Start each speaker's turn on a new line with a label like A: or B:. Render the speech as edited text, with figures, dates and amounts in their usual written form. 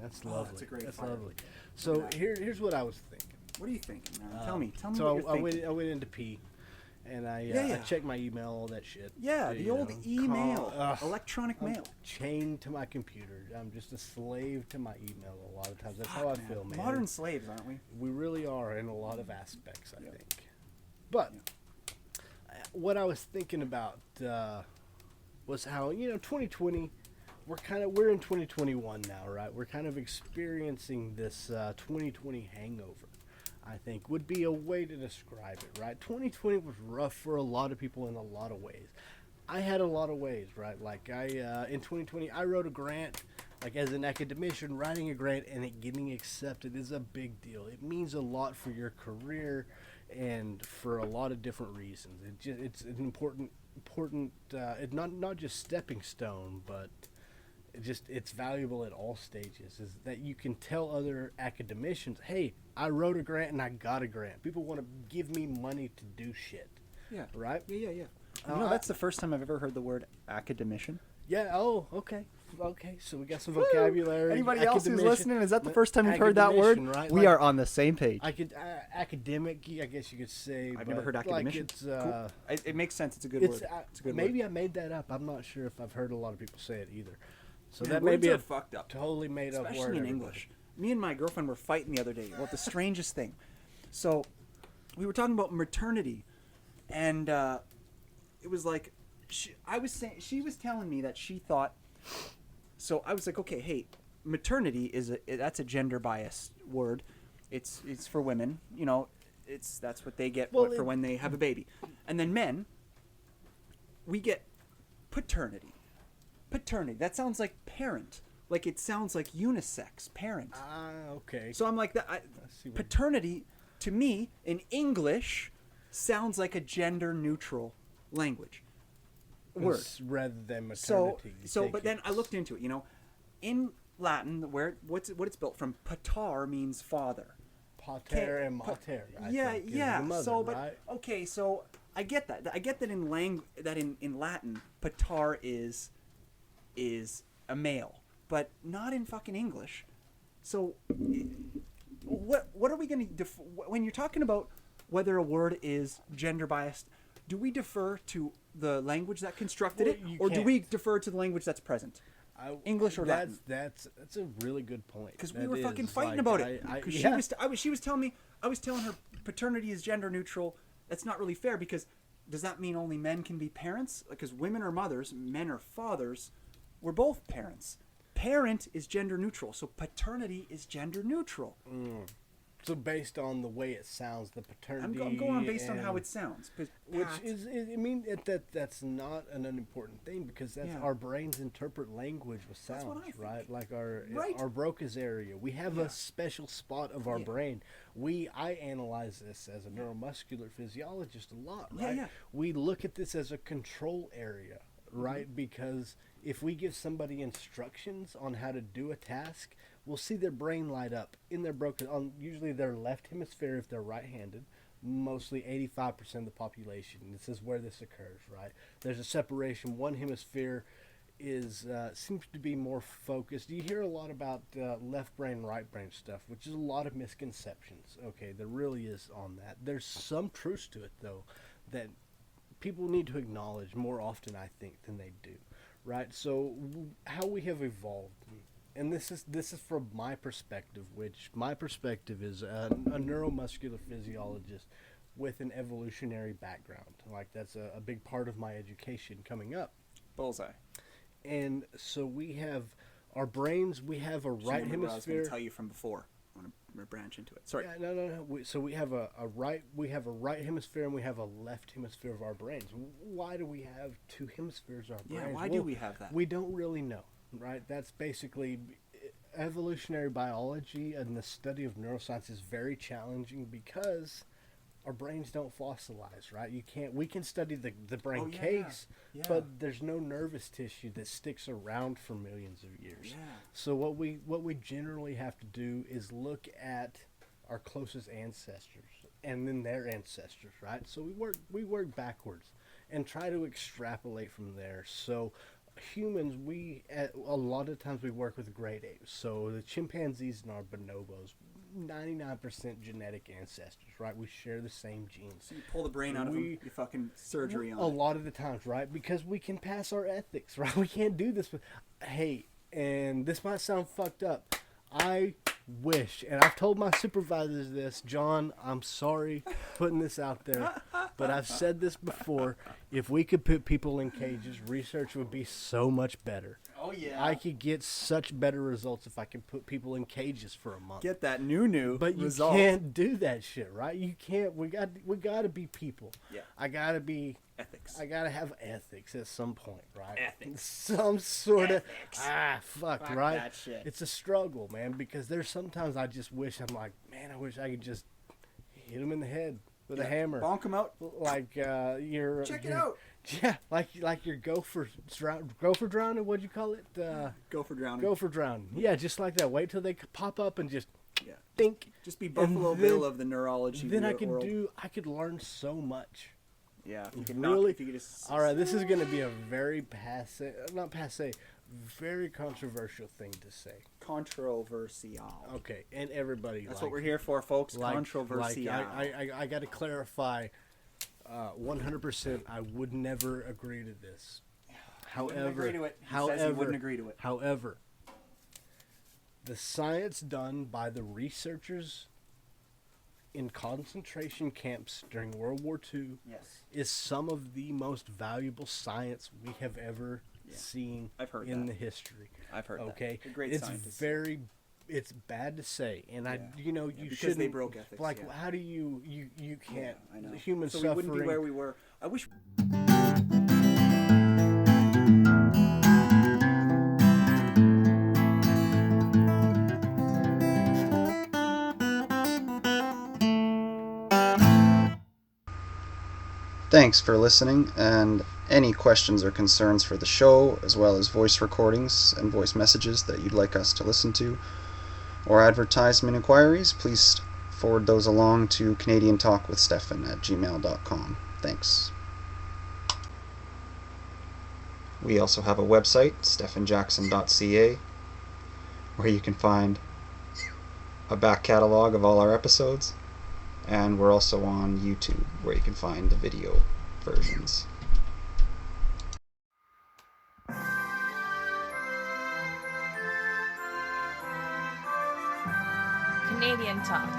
A: That's lovely.
B: That's a great
A: That's
B: fire.
A: lovely. So here's what I was thinking.
B: What are you thinking, man? Tell me
A: So
B: what you're thinking.
A: I went into P, and I checked my email, all that shit.
B: Yeah, the old email, electronic
A: I'm
B: mail.
A: chained to my computer. I'm just a slave to my email a lot of times. That's how I feel, man.
B: Modern slaves, aren't we?
A: We really are in a lot of aspects, I think. But what I was thinking about was how 2020. We're in 2021 now, right? We're kind of experiencing this 2020 hangover, I think, would be a way to describe it, right? 2020 was rough for a lot of people in a lot of ways. I had a lot of ways, right? Like in 2020, I wrote a grant, like as an academician, writing a grant and it getting accepted is a big deal. It means a lot for your career and for a lot of different reasons. It's an important, it's not just stepping stone, but it's valuable at all stages, is that you can tell other academicians, hey, I wrote a grant and I got a grant. People want to give me money to do shit.
B: Yeah.
A: Right?
B: Yeah. That's the first time I've ever heard the word academician.
A: Yeah, oh, okay. Okay, so we got some vocabulary.
B: Anybody else who's listening, is that the first time you've heard that word?
A: Right?
B: We are on the same page.
A: Academic, I guess you could say.
B: I've never heard academician.
A: Like
B: cool. It makes sense. It's a good word. It's a good
A: maybe
B: word.
A: I made that up. I'm not sure if I've heard a lot of people say it either. So
B: Man,
A: that may be a
B: fucked up.
A: totally made up word.
B: Especially in English. Me and my girlfriend were fighting the other day about the strangest thing. So we were talking about maternity, and it was like she was telling me that she thought. So I was like, okay, hey, maternity that's a gender biased word. It's for women, that's what they get for when they have a baby, and then men, we get paternity. Paternity. That sounds like parent. Like it sounds like unisex parent.
A: Okay.
B: So I'm like that. Paternity, to me, in English, sounds like a gender neutral language word
A: rather than maternity.
B: But then I looked into it. In Latin, what it's built from, pater means father.
A: Pater and mater.
B: Yeah.
A: Mother,
B: so,
A: right?
B: okay, so I get that. I get that in Latin, pater is a male, but not in fucking English. So, what are we going to when you're talking about whether a word is gender biased? Do we defer to the language that constructed it, or do we defer to the language that's present? English or Latin?
A: That's a really good point.
B: Because we were fucking fighting about it. Because she was telling me, I was telling her paternity is gender neutral. That's not really fair, because does that mean only men can be parents? Because women are mothers, men are fathers. We're both parents. Parent is gender neutral, so paternity is gender neutral.
A: So based on the way it sounds, the paternity.
B: I'm going on based on how it sounds,
A: which is I mean that's not an unimportant thing, because that's our brains interpret language with sounds, right? Like our Broca's area, we have a special spot of our brain. I analyze this as a neuromuscular physiologist a lot, right? We look at this as a control area, right? Because if we give somebody instructions on how to do a task, we'll see their brain light up in their on usually their left hemisphere if they're right-handed. Mostly 85% of the population. This is where this occurs, right? There's a separation. One hemisphere seems to be more focused. You hear a lot about left brain, right brain stuff, which is a lot of misconceptions. Okay, there really is on that. There's some truth to it, though, that people need to acknowledge more often, I think, than they do, right? So how we have evolved. And this is from my perspective, which my perspective is a neuromuscular physiologist with an evolutionary background. Like that's a big part of my education coming up.
B: Bullseye.
A: And so we have our brains. We have a right hemisphere. I was going
B: to tell you from before. I want to branch into it. Sorry.
A: Yeah, no. So we have a right hemisphere and we have a left hemisphere of our brains. Why do we have two hemispheres of our brains?
B: Yeah. Why do we have that?
A: We don't really know. Right, that's basically evolutionary biology, and the study of neuroscience is very challenging because our brains don't fossilize. Right, we can study the brain case, but there's no nervous tissue that sticks around for millions of years. Yeah. So what we generally have to do is look at our closest ancestors and then their ancestors. Right, so we work backwards and try to extrapolate from there. So humans, a lot of times we work with great apes. So the chimpanzees and our bonobos, 99% genetic ancestors, right? We share the same genes.
B: So you pull the brain out of them, you fucking surgery on
A: a lot of the times, right? Because we can pass our ethics, right? We can't do this. Hey, and this might sound fucked up. I wish, and I've told my supervisors this, John, I'm sorry putting this out there, but I've said this before. If we could put people in cages, research would be so much better.
B: Oh, yeah.
A: I could get such better results if I could put people in cages for a month.
B: Get that new
A: but you
B: result.
A: can't do that shit, right? You can't. We got to be people.
B: Yeah.
A: I got to be
B: ethics.
A: I got to have ethics at some point, right?
B: Ethics.
A: Some sort
B: ethics.
A: of fuck, right?
B: That shit.
A: It's a struggle, man, because there's sometimes I just wish I wish I could just hit him in the head with a hammer.
B: Bonk him out.
A: Like you're
B: Check it out.
A: Yeah, like your gopher drowning. What'd you call it?
B: Gopher drowning.
A: Gopher drowning. Yeah, just like that. Wait till they pop up and just think.
B: Just be Buffalo Bill of the neurology.
A: Then I could learn so much.
B: Yeah, if you could
A: really.
B: If you could just,
A: all right, this is going to be a very very controversial thing to say.
B: Controversial.
A: Okay, and everybody.
B: That's what we're here for, folks. Controversial.
A: I got to clarify. 100%, I would never agree to this. However,
B: he wouldn't agree to it.
A: However, the science done by the researchers in concentration camps during World War II is some of the most valuable science we have ever seen in the history.
B: I've heard
A: okay?
B: that. Great
A: it's
B: scientists.
A: It's bad to say, and you
B: because
A: shouldn't.
B: They broke ethics.
A: Like, how do you can't?
B: I know.
A: The human
B: so
A: suffering.
B: we wouldn't be where we were. I wish.
C: Thanks for listening, and any questions or concerns for the show, as well as voice recordings and voice messages that you'd like us to listen to, or advertisement inquiries, please forward those along to CanadianTalkWithStephan@gmail.com. Thanks. We also have a website, Stephanjackson.ca, where you can find a back catalog of all our episodes, and we're also on YouTube, where you can find the video versions.
D: Canadian Talk.